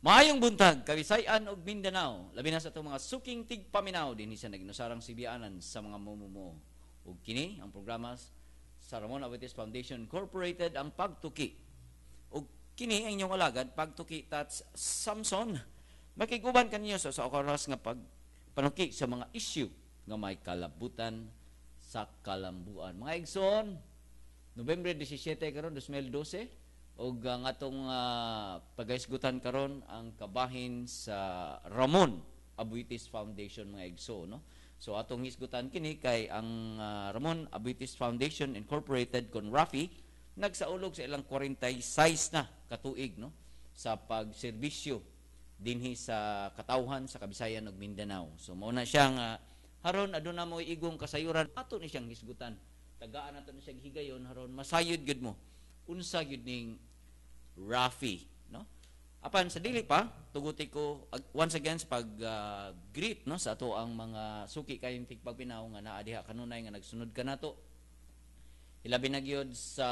Maayong buntag, Kabisayan ug Mindanao, labi na sa itong mga suking tigpaminaw din sa naginusarang sibianan sa mga mumumo. Ug kini ang programa sa Ramon Abetes Foundation Incorporated ang pagtuki. Ug kini ang inyong alagad pagtuki tats Samson. Makiguban kanyo sa oras nga panuki sa mga issue nga may kalabutan sa kalambuan. Mga igsoon, Nobyembre 17 karon 2012. Og ang atong pagaisgutan karon ang kabahin sa Ramon Abuitis Foundation mga igso, no? So atong hisgutan kini kay ang Ramon Abuitis Foundation Incorporated kon Rafi nagsaulog sa ilang 46 na katuig, no, sa pagserbisyo dinhi sa katawhan sa Kabisayan ug Mindanao. So mao na siya nga haron aduna mo igong kasayuran ato ni siyang hisgutan. Tagaan nato ni siyang higayon haron masayod gud mo unsa gyud ning Rafi, no? Apan sa dili pa tuguti ko once again sa pag greet, no, sa ato ang mga suki kayong tigpagpinaw nga naa diha kanunay nga nagsunod kanato. Ilabi na gyud sa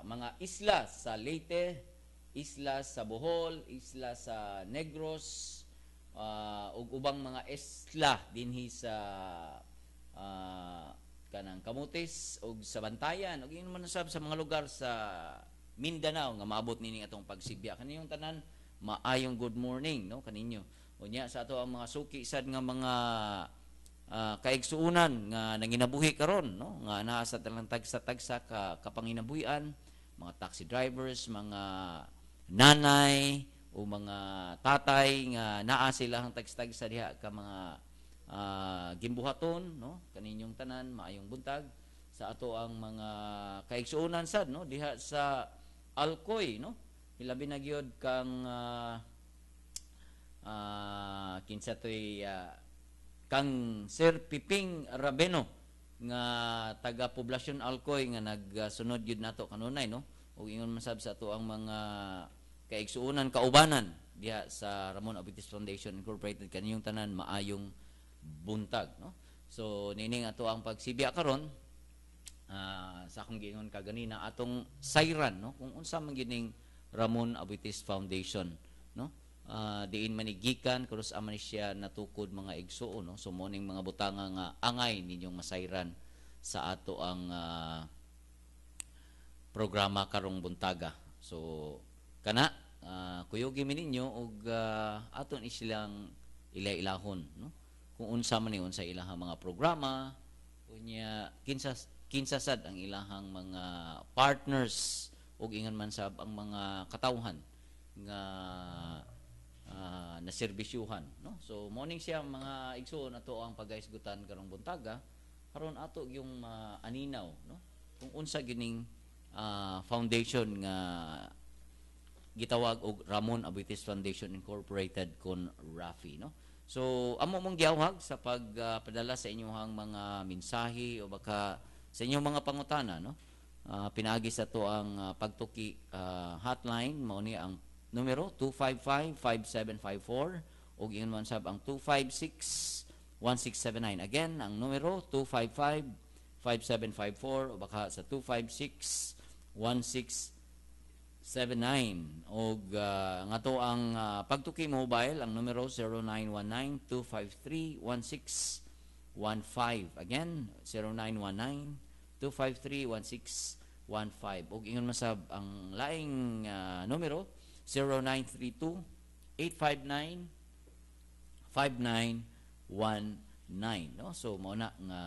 mga isla sa Leyte, isla sa Bohol, isla sa Negros, ug ubang mga isla dinhi sa kanang Camotes ug sa Bantayan ug ingon man sab sa mga lugar sa Mindanao nga maabot nini atong pagsibya kaniyong tanan maayong good morning, no, kaninyo unya sa ato ang mga suki sad nga mga kaigsuunan nga nanginabuhi karon, no, nga naa sa talang tagsa-tagsa ka kapanginabuhian, mga taxi drivers, mga nanay o mga tatay nga naa silang tagsa-tagsa diha ka mga gimbuhaton, no, kaninyong tanan maayong buntag sa ato ang mga kaigsuunan sad, no, diha sa Alcoy, no, hilabi na gyud kang kinsa toy kang Sir Piping Rabeno nga taga Poblasyon Alcoy nga nagsunod gyud nato kanunay, no, ug ingon man sab sa ato ang mga kaigsuunan kaubanan diha sa Ramon Abetes Foundation Incorporated kaniyong tanan maayong buntag, no. So nining ato ang pagsibya karon sa akong giingon kaganina atong sayran, no, kung unsa man gining Ramon Abetes Foundation, no, diin manigikan kuros man siya natukod mga igsuon, no. So mo ning mga butanga nga angay ninyong masayran sa ato ang programa karong buntaga. So kana kuyogi mi ninyo og aton isilang ila-ilahon, no, kung unsa man ni unsa ilahang mga programa unya kinsa sad ang ilahang mga partners ug ingon man sab ang mga katawhan nga naserbisyuhan, no. So morning siya mga igsoon ato ang pagaisgutan karong buntaga karon ato yung aninaw, no, kung unsa gining foundation nga gitawag og Ramon Abetes Foundation Incorporated kon Rafi, no. So amo mong giawhag sa pagpadala sa inyong mga mensahe o baka sa inyong mga pangutana, no. Pinaagi sa to ang pagtuki hotline mao ni ang numero 255-5754 ug ingon man sab ang 256-1679. Again, ang numero 255-5754 o baka sa 256-1679 og nga to ang pagtuki mobile ang numero 0919-253-1615. Again, 0919-253-1615 og ingon masab ang laing numero 0932-859-5919, no. So mao na nga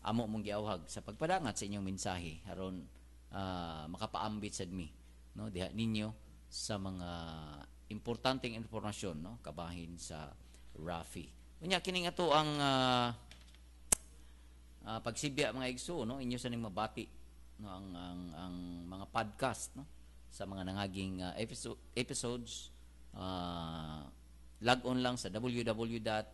amo mong giawhag sa pagpadangat sa inyong mensahe aron makapaambit sad mi, no, diha ninyo sa mga importanteng impormasyon, no, kabahin sa Rafi. Unya kining ato ang pagsibya mga igso, no, inyo sa ning mabati, no, ang mga podcast, no, sa mga nangaging episodes. Log on lang sa www.rafi.org.ph,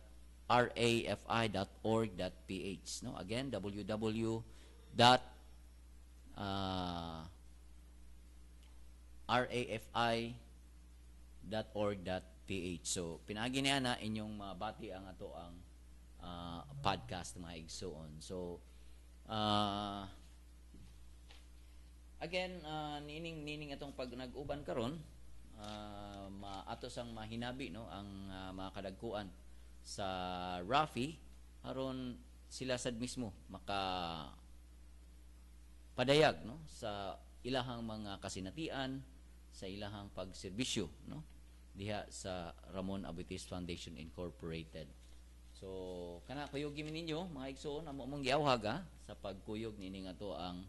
no, again www.rafi.org.ph. So pinaagi niya na inyong mabati ang ato ang podcast mga igsoon. So again nining atong pag nag-uban karon ato sang mahinabi no ang mga kadagkuan sa Rafi aron sila sad mismo maka padayag no sa ilahang mga kasinatian, sa ilahang pagserbisyo no diha sa Ramon Abutis Foundation Incorporated. So kana kuyog mi ninyo mga igsoon amo mong giawhag sa pagkuyog niini nga to ang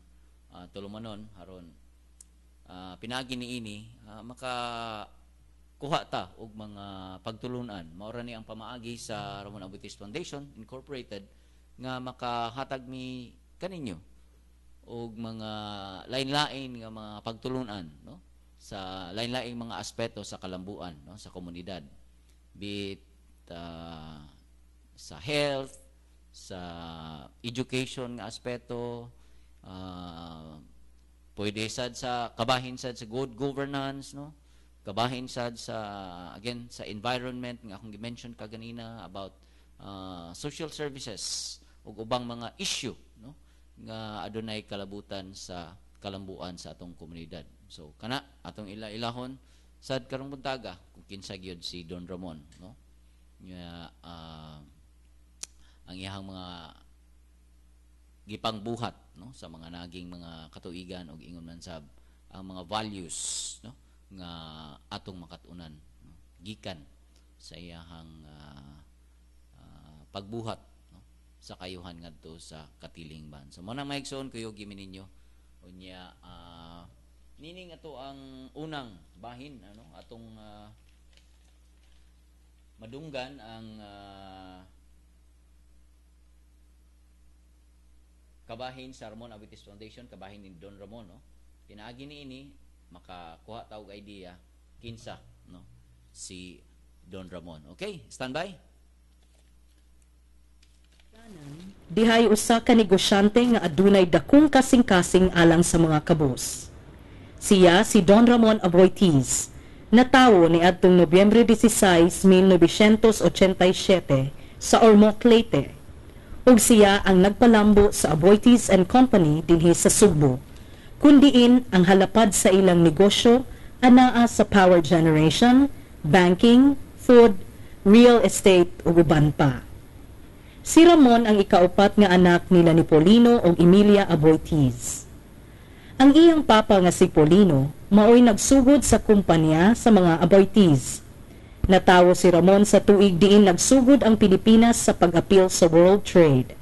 tulumanon aron pinagi niini maka kuha ta og mga pagtulunan. Mao ra ni ang pamaagi sa Ramon Abutis Foundation Incorporated nga makahatag mi kaninyo og mga lain-lain nga mga pagtulunan no sa lain-laing mga aspeto sa kalambuan no sa komunidad, be it sa health, sa education nga aspeto, pwede sad sa kabahin sad sa good governance no, kabahin sad sa again sa environment nga akong gi-mention kaganina about social services ug ubang mga issue no nga adunay kalabutan sa kalambuan sa atong komunidad. So kana atong ilahon sad karong buntaga kung kinsa gyud si Don Ramon no nga ang iyang mga gipangbuhat no sa mga naging mga katuigan ug ingon man sab ang mga values no nga atong makatunan no? Gikan sa iyang pagbuhat no? Sa kayuhan ngadto sa katilingban. So mo nang maigsoon kuyo gimi ninyo unya nining ato ang unang bahin ano atong madunggan ang kabahin sa Ramon Abutis Foundation, kabahin ni Don Ramon no. Pinaagi niini makakuha ta og idea kinsa no si Don Ramon. Okay, standby. Dihay usa ka negosyante nga adunay dakong kasing-kasing alang sa mga kabos. Siya si Don Ramon Aboitiz, natawo ni adtong Nobyembre 16, 1987 sa Ormoc, Leyte. Ug siya ang nagpalambo sa Aboitiz and Company dinhi sa Sugbo, kundiin ang halapad sa ilang negosyo anaa sa power generation, banking, food, real estate ug uban pa. Si Ramon ang ikaupat nga anak nila ni Polino ug Emilia Aboitiz. Ang iyang papa nga si Polino maoy nagsugod sa kumpanya sa mga Aboitiz. Natawo si Ramon sa tuig diin nagsugod ang Pilipinas sa pag-apil sa World Trade.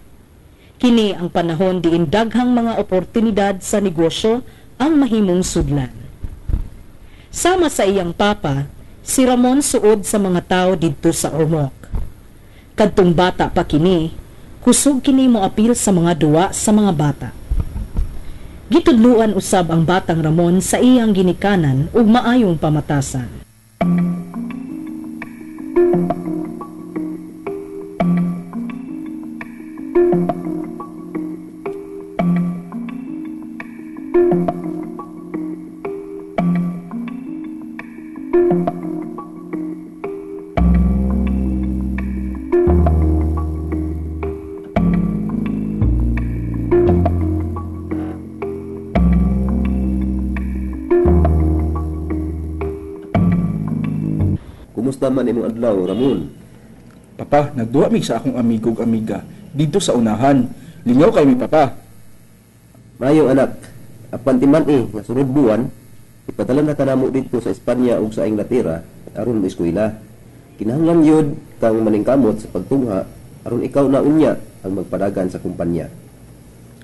Kini ang panahon diin daghang mga oportunidad sa negosyo ang mahimong sudlan. Sama sa iyang papa, si Ramon suod sa mga tao didto sa Ormoc. Kadtong bata pa kini, kusog kini mo apil sa mga duwa sa mga bata. Gitudluan usab ang batang Ramon sa iyang ginikanan ug maayong pamatasan. Kumusta man imong adlaw, Ramon? Papa, nagduwa mi sa akong amigo ug amiga dito sa unahan. Lingaw kay mi, Papa. Mayo anak, apan timan nga sunod buwan, ipadala na kanamo dito sa Espanya ug sa Inglaterra aron mo eskwela. Kinahanglan yun kang maningkamot sa pagtungha aron ikaw na unya ang magpadagan sa kumpanya.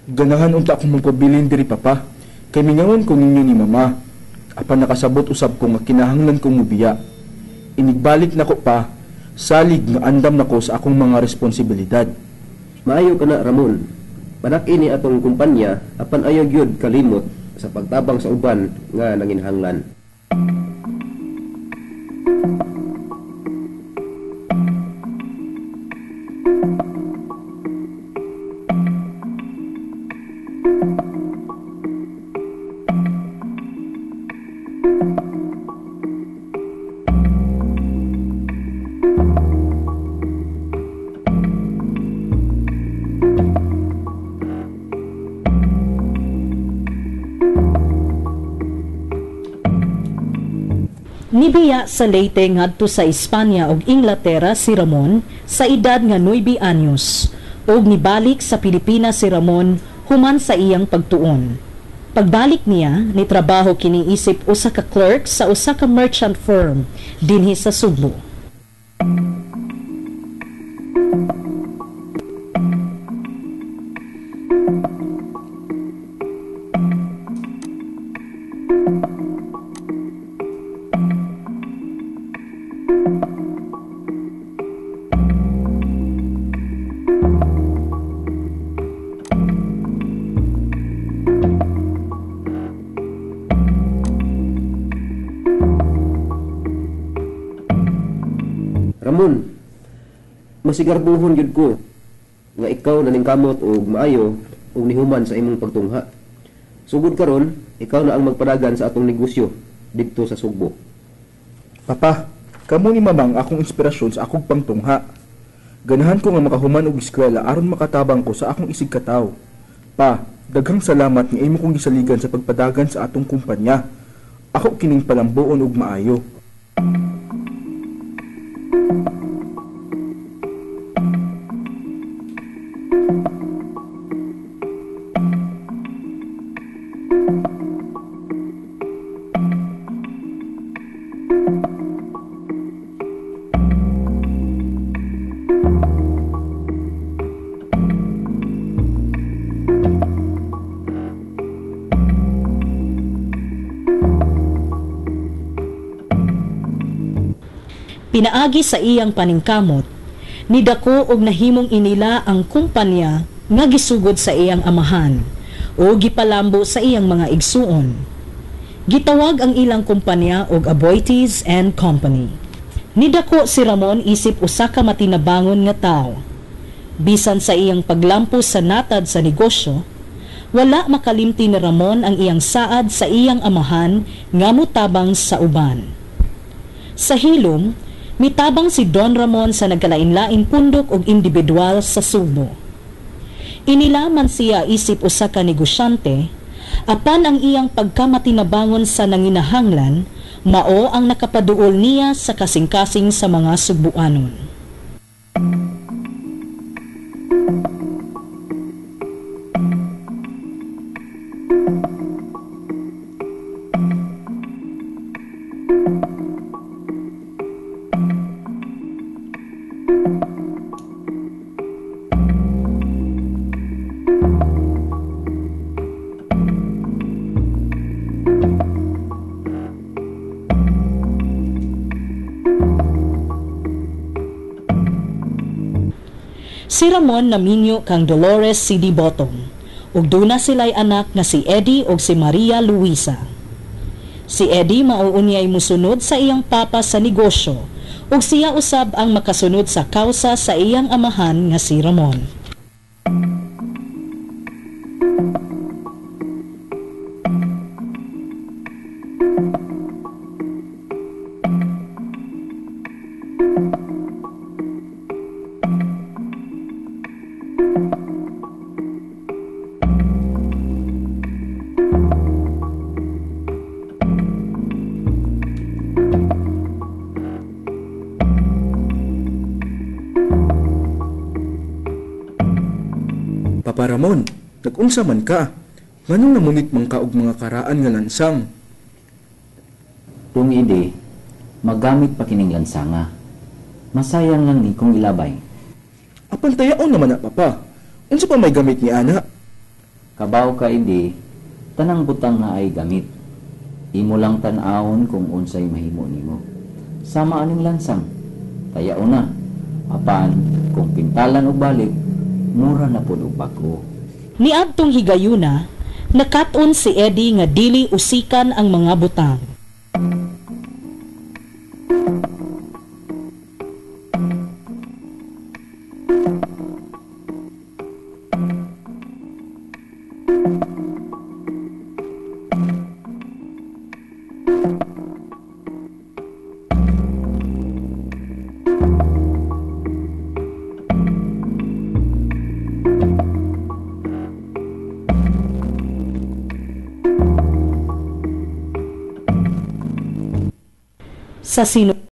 Ganahan unta akong magpabilin diri, Papa. Kay mingawan ko ninyo ni Mama. Apan nakasabot usab ko nga kinahanglan kong mubiya. Inigbalik nako pa, salig nga andam nako sa akong mga responsibilidad. Maayo ka na, Ramon. Panak ini atong kumpanya, apan ayaw gyud kalimot sa pagtabang sa uban nga nanginhanglan. Nibiya sa Leyte ngadto sa Espanya ug Inglaterra si Ramon sa edad nga 9 anyos ug nibalik sa Pilipinas si Ramon human sa iyang pagtuon. Pagbalik niya, nitrabaho kini isip usa ka clerk sa usa ka merchant firm dinhi sa Sugbo. Ramon, masigarbuhon gyud ko nga ikaw naningkamot og maayo ug nihuman sa imong pagtungha. Sugod karon, ikaw na ang magpadagan sa atong negosyo didto sa Sugbo. Papa, kamo ni mamang akong inspirasyon sa akong pangtungha. Ganahan ko nga makahuman og eskwela aron makatabang ko sa akong isig kataw. Pa, daghang salamat nga imo kong gisaligan sa pagpadagan sa atong kumpanya. Ako kining palambuon og maayo. Pinaagi sa iyang paningkamot, nidako og nahimong inila ang kumpanya nga gisugod sa iyang amahan o gipalambo sa iyang mga igsuon. Gitawag ang ilang kumpanya og Aboitiz and Company. Nidako si Ramon isip usa ka matinabangon nga tawo. Bisan sa iyang paglampo sa natad sa negosyo, wala makalimti ni Ramon ang iyang saad sa iyang amahan nga mutabang sa uban. Sa hilom, mitabang si Don Ramon sa nagkalain-lain pundok og individual sa Sugbo. Inilaman siya isip usa ka negosyante, apan ang iyang pagkamatinabangon sa nanginahanglan, mao ang nakapaduol niya sa kasing-kasing sa mga Sugbuanon. Si Ramon naminyo kang Dolores C.D. Botong, ug duna sila'y anak nga si Eddie ug si Maria Luisa. Si Eddie mauunyay musunod sa iyang papa sa negosyo, ug siya usab ang makasunod sa kausa sa iyang amahan nga si Ramon. Papa Ramon, nag-unsa man ka? Nganong namunit man ka og mga karaan nga lansang? Tung ide, magamit pa kining lansanga. Masayang lang ni kong ilabay. Apan tayaon naman na, Papa. Unsa pa may gamit ni ana? Kabaw ka ide, tanang butang na ay gamit. Imo lang tan-awon kung unsay mahimo nimo. Sama aning lansang. Tayaon na. Apan, kung pintalan og balik, mura na pud og bako. Niadtong higayuna, nakaton si Eddie nga dili usikan ang mga butang. sa sino